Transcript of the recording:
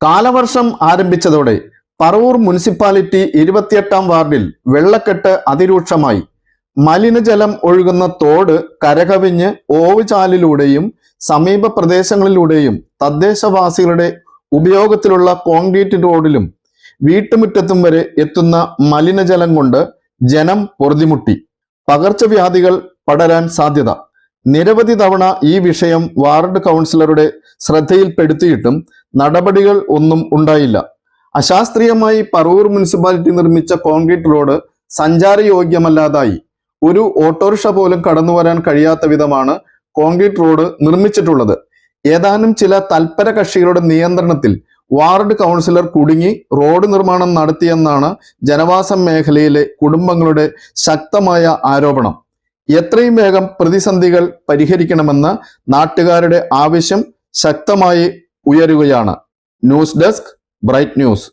കാലവർഷം ആരംഭിച്ചതോടെ പറവൂർ മുനിസിപ്പാലിറ്റി 28-ാം വാർഡിൽ വെള്ളക്കെട്ട് അതിരൂക്ഷമായി. മലിനജലം ഒഴുകുന്ന തോട് കരകവിഞ്ഞ് ഓവുചാലിലൂടെയും സമീപ പ്രദേശങ്ങളിലൂടെയും തദ്ദേശവാസികളുടെ ഉപയോഗത്തിലുള്ള കോൺക്രീറ്റ് റോഡിലും വീട്ടുമുറ്റത്തും വരെ എത്തുന്ന മലിനജലം കൊണ്ട് ജനം പൊറുതിമുട്ടി. പകർച്ചവ്യാധികൾ പടരാൻ സാധ്യത. നിരവധി തവണ ഈ വിഷയം വാർഡ് കൗൺസിലറുടെ ശ്രദ്ധയിൽപ്പെടുത്തിയിട്ടും നടപടികൾ ഒന്നും ഉണ്ടായില്ല. അശാസ്ത്രീയമായി പറവൂർ മുനിസിപ്പാലിറ്റി നിർമ്മിച്ച കോൺക്രീറ്റ് റോഡ് സഞ്ചാരയോഗ്യമല്ലാതായി. ഒരു ഓട്ടോറിക്ഷ പോലും കടന്നു വരാൻ കഴിയാത്ത വിധമാണ് കോൺക്രീറ്റ് റോഡ് നിർമ്മിച്ചിട്ടുള്ളത്. ഏതാനും ചില തൽപര കക്ഷികളുടെ നിയന്ത്രണത്തിൽ വാർഡ് കൗൺസിലർ കുടുങ്ങി റോഡ് നിർമ്മാണം നടത്തിയെന്നാണ് ജനവാസ മേഖലയിലെ കുടുംബങ്ങളുടെ ശക്തമായ ആരോപണം. എത്രയും വേഗം പ്രതിസന്ധികൾ പരിഹരിക്കണമെന്ന് നാട്ടുകാരുടെ ആവശ്യം ശക്തമായി ഉയരുകയാണ്. News desk bright news.